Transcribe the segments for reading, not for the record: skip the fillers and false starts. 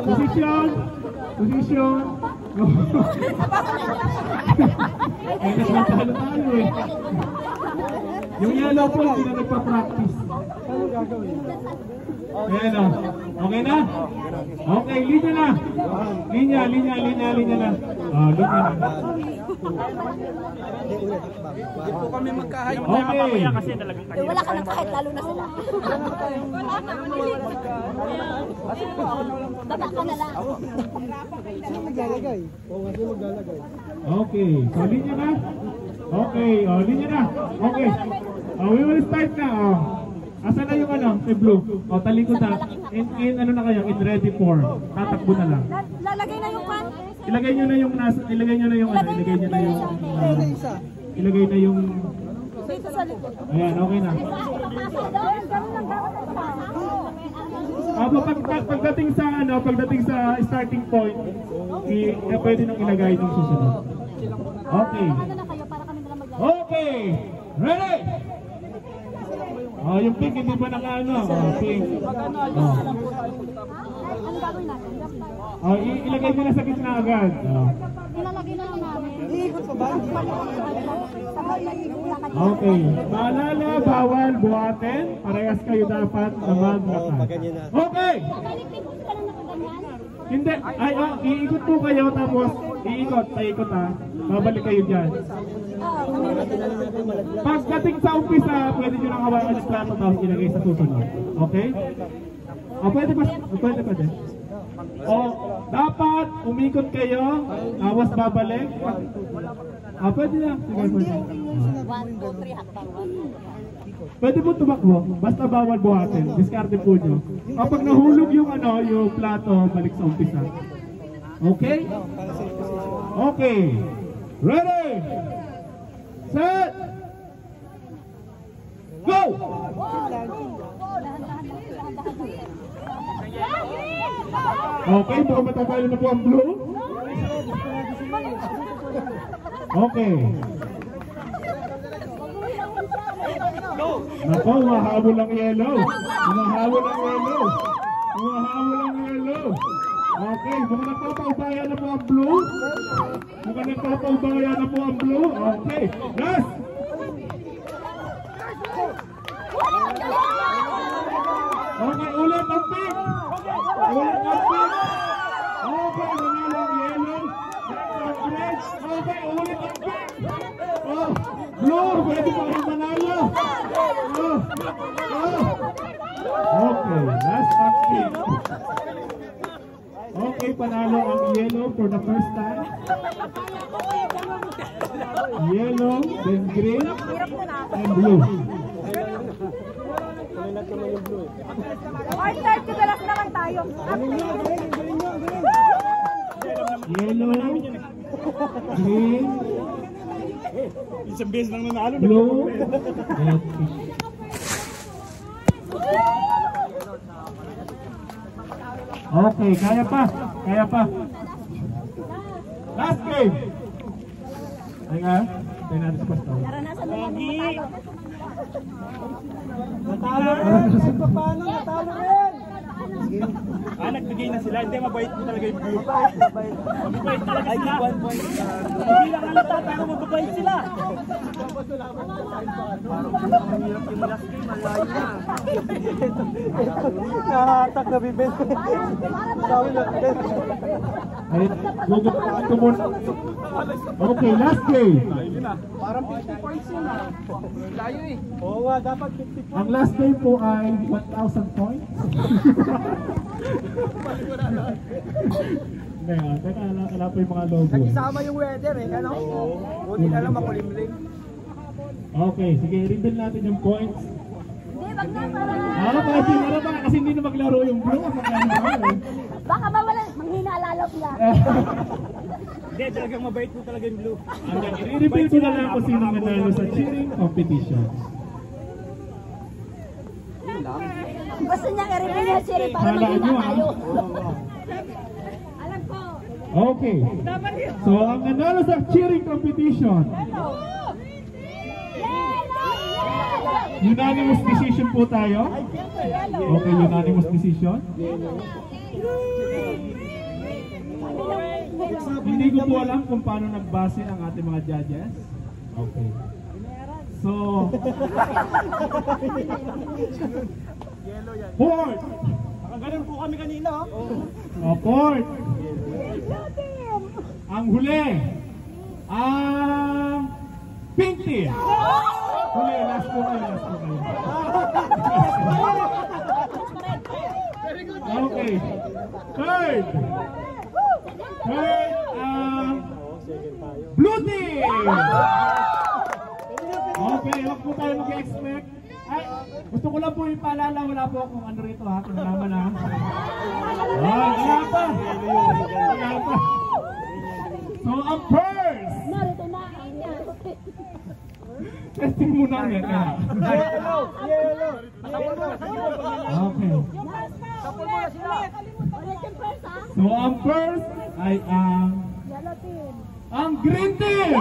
Posisyon! Posisyon! Posisyon! Ay, nagpapalo tayo eh. Yung yellow po, hindi na nagpa-practice. Ayan o. Okay na? Okay, linya na. Linya na. Linya na. Hindi po kami magkahayop. Okay. Wala ka ng kahit, lalo na sila. Baba ka na lang. Okay, so linya na. Okay, linya na. Okay. We will start na. Asa na yung ano, si Blue? Talikod na. In ano na kayo? In ready for. Tatakbo na lang. Lalagay na yung pan. Ilagay nyo na yung nasa, ilagay nyo na yung ano, ilagay nyo na yung ilagay na yung Dito sa likod. ayan, okay na. Pagdating sa ano, pagdating sa starting point, pwede nang ilagay yung susunod. Okay. Okay. Ready? Yung pink hindi pa naka-ano. Pink. Ano gagawin natin? Ilagay mo na sa gitna agad. Ilalagay na lang namin. Okay. Paalala, bawal buhatin. Parehas kayo dapat na maglakad. Okay. Hindi. Ay, iikot po kayo tapos iikot. Paikot ha. Babalik kayo dyan. Pagdating sa umpisa, pwede nyo nang hawakan yung plato tapos ilagay sa susunod. Okay? Pwede pa. Pwede pa din. Dapat umikot kayo, tapos babalik. Pwede na. Sige, pwede. 1, 2, 3, hakbang. Pwede po tumakbo, basta bawal buhatin. Diskarte po nyo. Kapag nahulog yung ano, yung plato, balik sa umpisa. Okay? Okay. Ready? Set! Go! Okay, baka matatalo na po ang blue. Okay. Nako, mahabol ang yellow. Mahabol ang yellow. Mahabol ang yellow. Okay, mukhang nagpapaubaya na po ang blue. Mukhang nagpapaubaya na po ang blue. Okay, last! Okay, ulit ang pink! Ulit ang pink! Okay, manalo ang yellow. Next ang red. Okay, ulit ang pink! Blue, pwede pa rin manalo. Okay, last ang pink. Okay, panalo ang yellow for the first time. Yellow, then green, and blue. Or start to the last naman tayo. Yellow, green, Isang beses lang nanalo. blue, and pink. Okay, kaya pa. Kaya pa. Last game. Ay nga, tayo natin sa pastor. Naranasan na yan. Natalo rin! Paano? Natalo rin! Nagbigay na sila. Hindi, mabait mo talaga yung blue. Mabait talaga sila. Hindi lang halata, pero mababait sila. Parang hirap yung last game. Malayo na. Nahatak na bibin. Sabi na bibin. Okay, last game. Parang 50 points yun ah. Layo eh. Oo nga, dapat 50 points. Ang last game po ay 1,000 points. Teka, ala po yung mga logo. Nag-isama yung weather eh, ano? Buti na lang makulimlim. Okay, sige, reveal natin yung points. Hindi, wag na para. Kasi hindi na maglaro yung blue. Baka mawala, manghina lalo sila. Hindi, talagang mabait po talaga yung blue. I-reveal ko na lang kung sino manalo sa cheering competition. Gusto niya i-reveal yung siri para manghina tayo. Alam ko. Okay. So, ang nanalo sa cheering competition. Yellow! Unanimous decision po tayo. Okay, unanimous decision. Hindi ko po alam kung paano nagbase ang ating mga judges. Okay. So, fourth. Ganun po kami kanina. Fourth. Ang huli. Ang pink team. Huli, last po kayo. Okay. Third. Blue team. Okay, huwag po tayo mag-expect. Ay, gusto ko lang po ipaalala, wala po akong ano rito ha, kung naman ha. Wala pa. So, ang first. Narito na. Testing muna yan. Okay. So, ang first ay ang green team.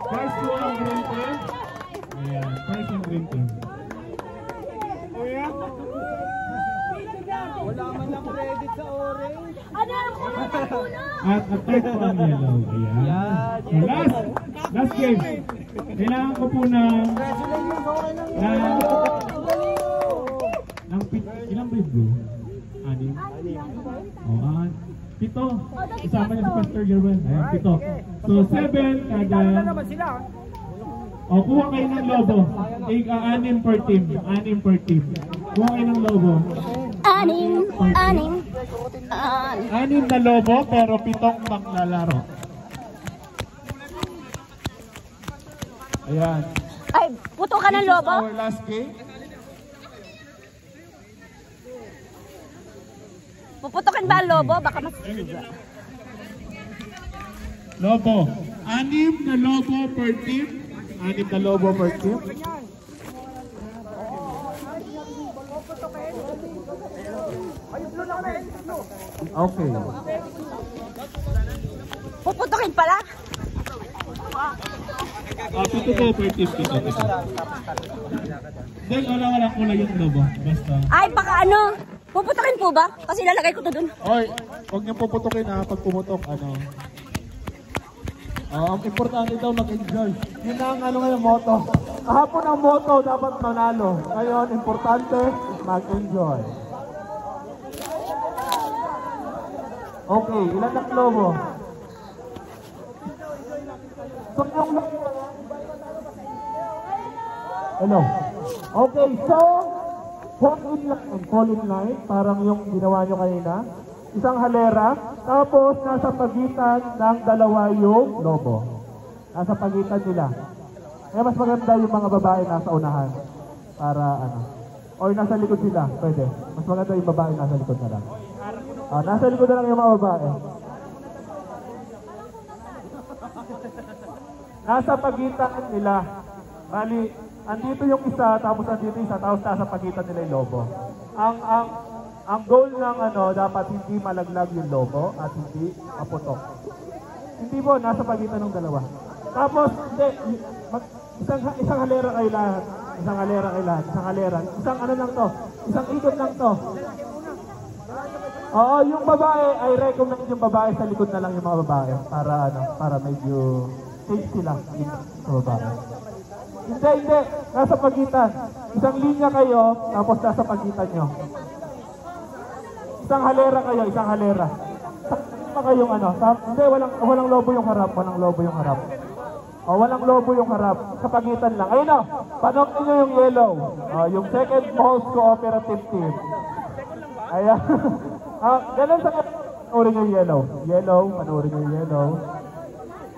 First po ang green team. Ayan, first ang green team. Wala man lang credit sa orange. Ano ang kuna? At third po ang yellow. Ayan. So last game. Kailangan ko po ng ilang ba yung blue? Anim? Oo, 7. Isama niya si Pastor Gerwin. Ayan, 7. So 7 kada. O, kuha kayo ng lobo. 6 per team. 6 per team. Kuha kayo ng lobo. 6 na lobo pero 7 maglalaro. Ayan. Ay, puto ka ng lobo? Our last game. Puputokin ba ang lobo? Baka mas... Lobo. 6 na lobo per team. 6 na lobo per team. Okay. Puputokin pala? Pito po per team. Pito. Then, wala kulay yung lobo. Basta. Ay, baka ano? Puputokin po ba? Kasi lalagay ko to dun. Oy, huwag niyong puputokin ha. Pag pumutok, ang importante daw mag-enjoy. Yun na ang ngayon, moto. Kahapon ang moto, dapat manalo. Ngayon, importante, mag-enjoy. Okay, ilan ang lobo? So, yung... Hello. Okay, so, fall in line, parang yung ginawa nyo kanina. Isang halera, tapos nasa pagitan ng dalawa yung lobo. Nasa pagitan nila. Kaya mas maganda yung mga babae nasa unahan. Para or nasa likod sila, pwede. Mas maganda yung babae nasa likod na lang. Nasa likod na lang yung mga babae. Nasa pagitan nila. Bali, andito yung isa, tapos andito yung isa, tapos nasa pagitan nila yung lobo. Ang goal ng dapat hindi malaglag yung lobo at hindi maputok. Hindi po, nasa pagitan ng dalawa. Tapos, hindi, isang halera kayo lahat. Isang halera. Isang lang to. Isang ikot lang to. Oo, yung babae, I recommend yung babae sa likod na lang yung mga babae. Para medyo safe sila sa babae. Hindi. Nasa pagitan. Isang linya kayo, tapos nasa pagitan nyo. Isang halera kayo. Sa kayong hindi, walang lobo yung harap. Walang lobo yung harap. Sa pagitan lang. Ayun panoorin nyo yung yellow. Yung second most cooperative team. Ayan. Ganun sa panoorin yung yellow. Panoorin yung yellow.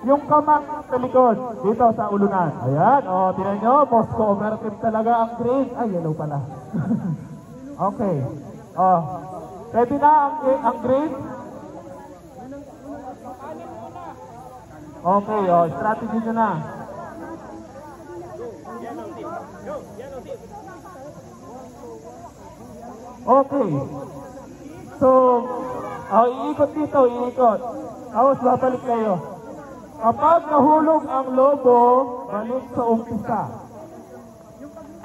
Yung kamang sa likod, dito sa ulunan. Ayan, tinan nyo, most cooperative talaga ang green. Ay, yellow pala. Okay. Ready na ang green? Okay, strategy nyo na. Okay. So, iikot dito, iikot. Tapos babalik kayo. Kapag nahulog ang lobo, balik sa umpisa.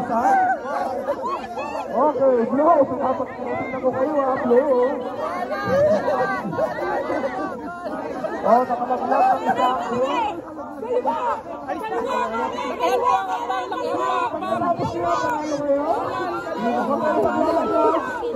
isa. Okay, Blue, pinapagkarating na ko kayo ha, Blue. Oh, nakalaglag ang isa, Blue. Ano